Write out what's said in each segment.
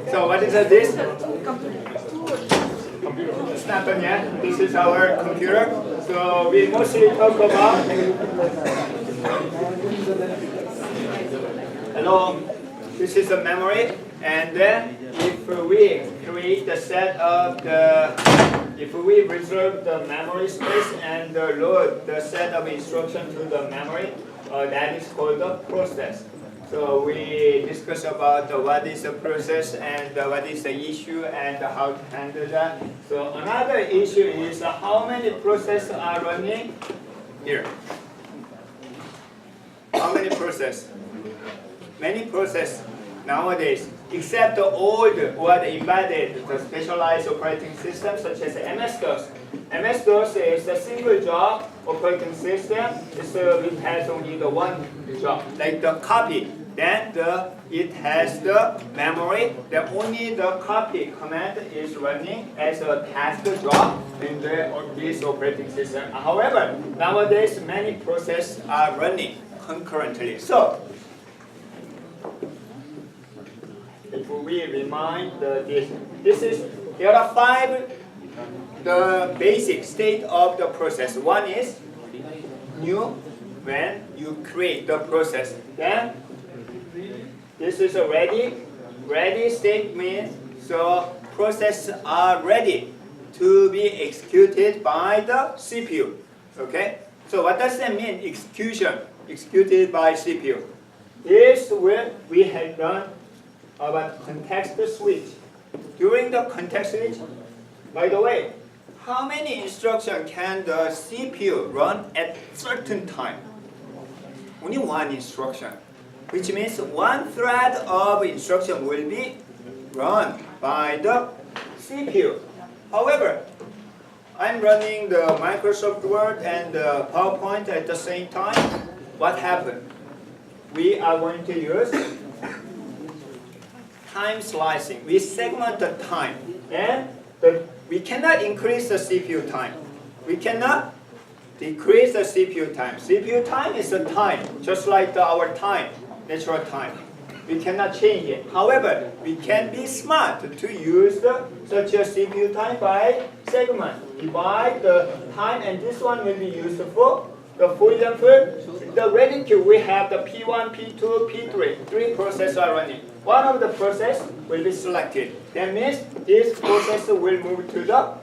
So what is this? It's not done yet. This is our computer. So we mostly talk about. Hello. This is the memory, and then if we create the set of the, if we reserve the memory space and load the set of instruction to the memory, that is called the process. So we discuss about what is the process and what is the issue and how to handle that. So another issue is how many processes are running here. How many processes? Many processes nowadays, except the old or the embedded, the specialized operating system such as MS-DOS. MS-DOS is a single job operating system, so it has only the one job, like the copy. Then it has the memory, then only the copy command is running as a task job in this operating system. However, nowadays many processes are running concurrently. So, if we remind this is, there are 5 the basic state of the process. One is new, when you create the process. Then this is a ready. Ready state means so processes are ready to be executed by the CPU. Okay? So what does that mean? Execution, executed by CPU. This where we have done about context switch. During the context switch, by the way, how many instructions can the CPU run at certain time? Only one instruction, which means one thread of instruction will be run by the CPU. However, I'm running the Microsoft Word and the PowerPoint at the same time. What happened? We are going to use time slicing. We segment the time, and we cannot increase the CPU time. We cannot decrease the CPU time. CPU time is the time, just like our time, natural time. We cannot change it. However, we can be smart to use such a CPU time by segment. Divide the time, and this one will be used for example, the ready queue. We have the P1, P2, P3. 3 processes are running. One of the process will be selected. That means this process will move to the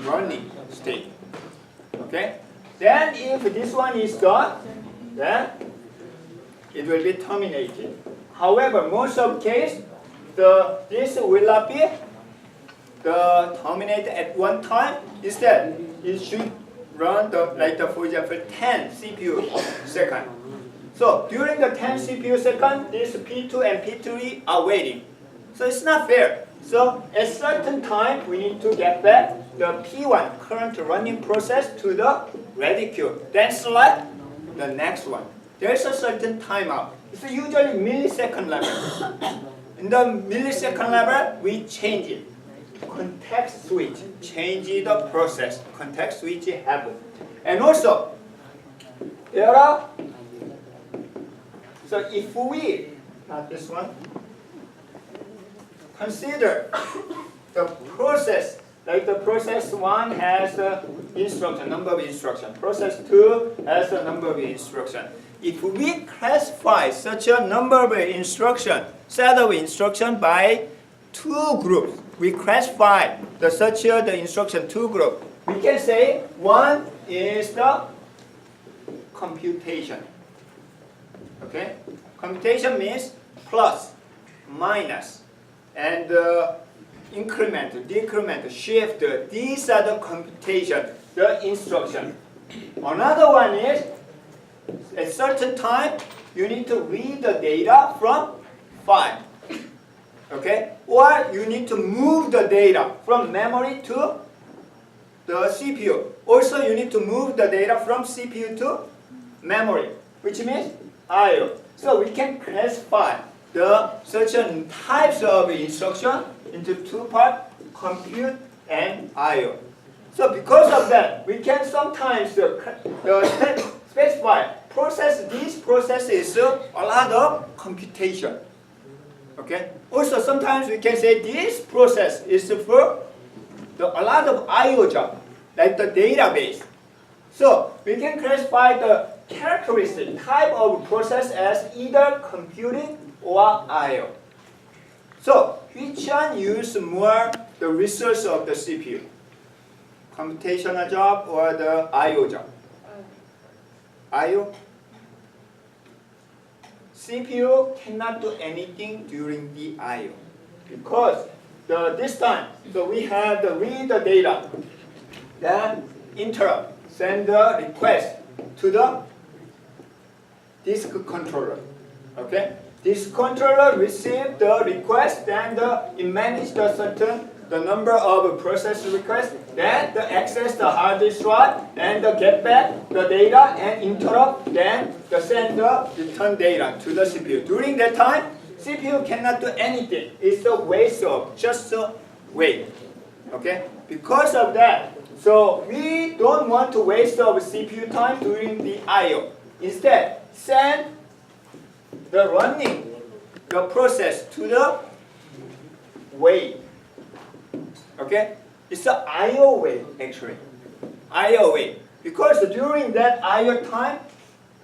running state. Okay? Then if this one is done, then it will be terminated. However, most of the case, this will not be terminated at one time. Instead, it should run for example 10 CPU seconds. So during the 10 CPU seconds, this P2 and P3 are waiting. So it's not fair. So at certain time, we need to get back the P1 current running process to the ready queue. Then select the next one. There's a certain timeout. It's usually millisecond level. In the millisecond level, we change it. Context switch, change the process. Context switch happen. And also, there are, so if we, not this one, consider the process, like the process 1 has the instruction, number of instruction. Process 2 has the number of instruction. If we classify such a number of instruction, set of instruction by 2 groups, we classify the instruction 2 group. We can say 1 is the computation. Okay? Computation means plus, minus, and increment, decrement, shift. These are the computation, the instruction. Another one is at certain time you need to read the data from file. Okay? Or you need to move the data from memory to the CPU. Also, you need to move the data from CPU to memory, which means I/O. So we can classify the certain types of instruction into 2 parts, compute and I/O. So because of that, we can sometimes specify these processes a lot of computation. Okay. Also, sometimes we can say this process is for a lot of I/O job, like the database. So we can classify the characteristic type of process as either computing or I/O. So which one use more the resource of the CPU? Computational job or the I/O job? I/O. CPU cannot do anything during the I/O because this time, so we have to read the data, then interrupt, send the request to the disk controller. Okay, disk controller receive the request, then it manage the number of process requests, then access the hard disk drive, and get back the data and interrupt, then send the return data to the CPU. During that time, CPU cannot do anything. It's a waste of just a wait. Okay? Because of that, so we don't want to waste of CPU time during the I/O. Instead, send the running the process to the wait. Okay? It's the I/O wait actually. I/O wait. Because during that I/O time,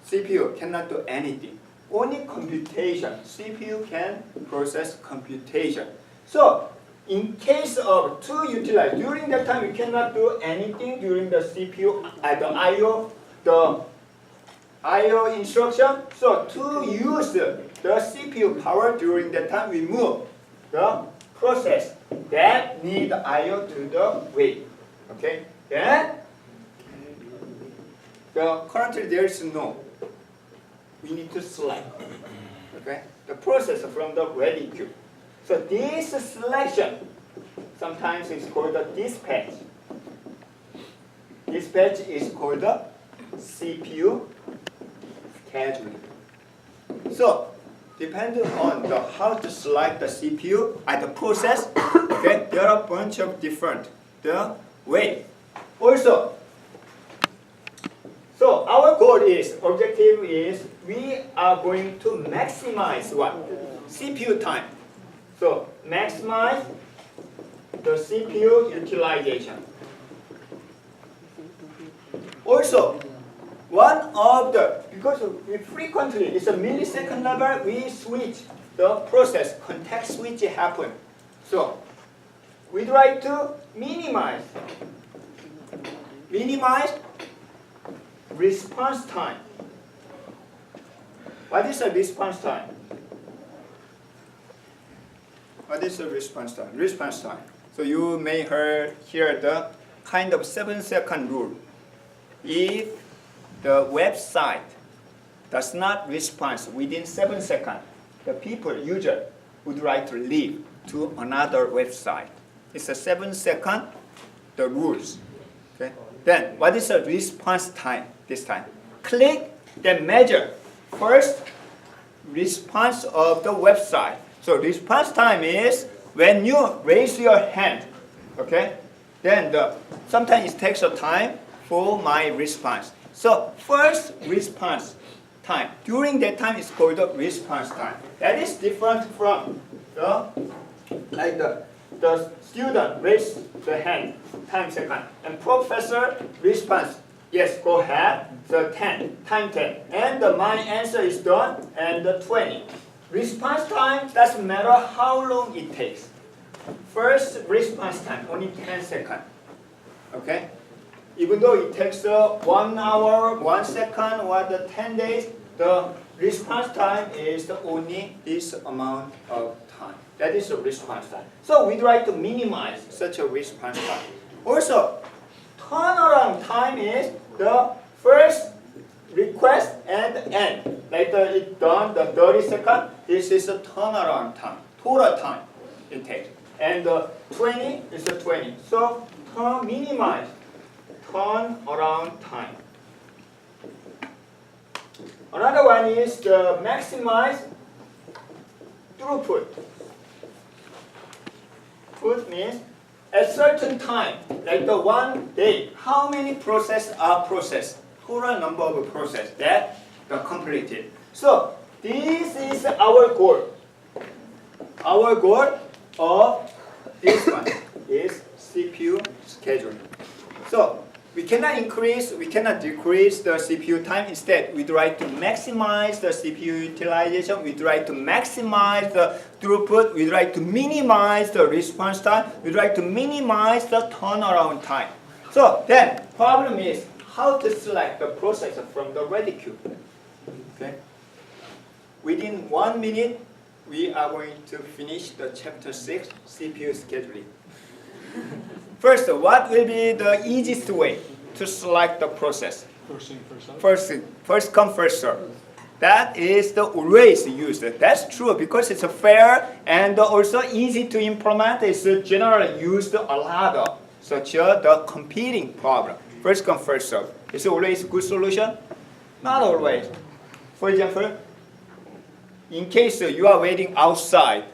CPU cannot do anything. Only computation. CPU can process computation. So in case of to utilize, during that time you cannot do anything during the CPU, the I/O instruction. So to use the CPU power during that time, we move the process that need I/O to the wait. Okay. Then currently there is no. We need to select. Okay. The process from the ready queue. So this selection sometimes is called the dispatch. Dispatch is called the CPU scheduling. So depending on how to select the CPU at the process, okay, there are a bunch of different way. Also, so our goal is, objective is, we are going to maximize what? CPU time. So maximize the CPU utilization. Also, one of because we frequently, it's a millisecond level, we switch the process, context switch happen. So we try to minimize response time. What is a response time? What is the response time? Response time. So you may hear the kind of 7-second rule. If the website does not respond within 7 seconds, the user would like to leave to another website. It's a 7-second, the rules. Okay? Then what is the response time this time? Click, then measure. First, response of the website. So response time is when you raise your hand, okay? Then sometimes it takes a time for my response. So first response time. During that time it's called the response time. That is different from the student raise the hand, time second, and professor response. Yes, go ahead. So 10, time 10, and my answer is done, and 20. Response time doesn't matter how long it takes. First response time only 10 seconds. Okay, even though it takes 1 hour, 1 second, or 10 days, the response time is only this amount of time. That is the response time. So we try to minimize such a response time. Also, turnaround time is the first request and end. Later it's done the 30 seconds. This is the turnaround time, total time it takes. And 20 is the 20. So minimize turnaround time. Another one is the maximize throughput. Throughput means at certain time, like the 1 day, how many processes are processed? Total number of processes that are completed. So this is our goal. our goal of this one is CPU scheduling. So we cannot increase, we cannot decrease the CPU time. Instead, we try to maximize the CPU utilization. We try to maximize the throughput. We try to minimize the response time. We try to minimize the turnaround time. So then, problem is how to select the processor from the ready queue. Okay. Within 1 minute, we are going to finish the chapter 6, CPU scheduling. First, what will be the easiest way to select the process? First in, first out? First come, first serve. That is the always used. That's true because it's fair and also easy to implement. It's generally used a lot of such the competing problem. First come, first serve. Is it always a good solution? Not always. For example, in case you are waiting outside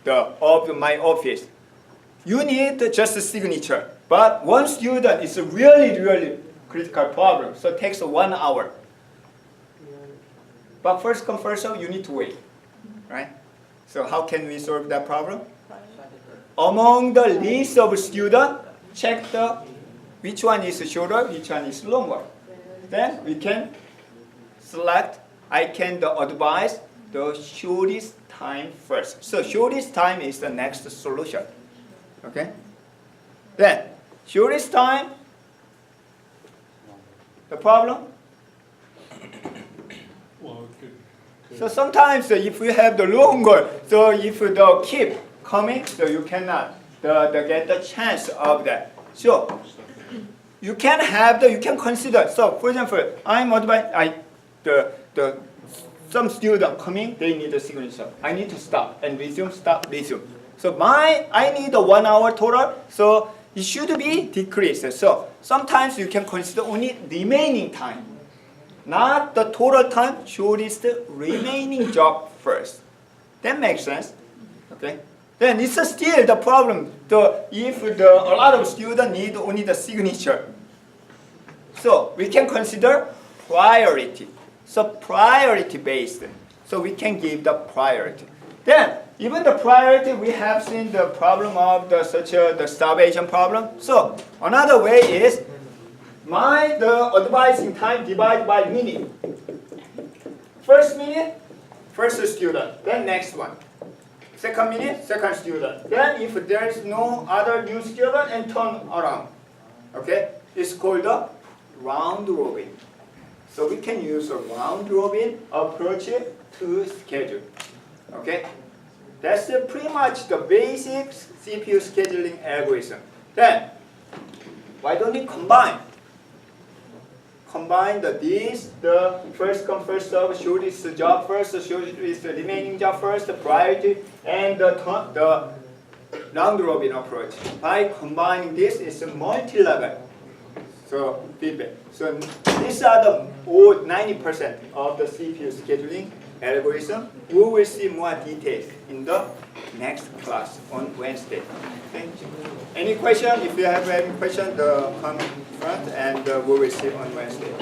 of my office, you need just a signature. But one student is a really critical problem, so it takes 1 hour. But first come, first serve, you need to wait, right? So how can we solve that problem? Among the list of students, check which one is shorter, which one is longer. Then we can select, I can advise the shortest time first. So shortest time is the next solution. Okay? Then, shortest time, the problem. Well, good. So sometimes if you have the longer, so if the keep coming, so you cannot get the chance of that. So you can have you can consider. So for example, I'm advising some student coming, they need a signature. I need to stop and resume, stop, resume. So I need 1 hour total, so it should be decreased. So sometimes you can consider only remaining time, not the total time, shortest remaining job first. That makes sense, okay? Then it's still the problem, if a lot of students need only the signature. So we can consider priority. So priority based. So we can give the priority. Then even the priority, we have seen the problem of the starvation problem. So another way is the advising time divided by minute. First minute, first student. Then next one. Second minute, second student. Then if there is no other new student, and turn around. Okay, it's called a round robin. So we can use a round robin approach to schedule. Okay, that's pretty much the basic CPU scheduling algorithm. Then, why don't we combine the first come first serve, shortest job first, shortest remaining job first, the priority, and the round robin approach. By combining this, it's a multi-level. So feedback. So these are the 90% of the CPU scheduling algorithm. We will see more details in the next class on Wednesday. Thank you. Any question? If you have any question, come in front and we will see on Wednesday.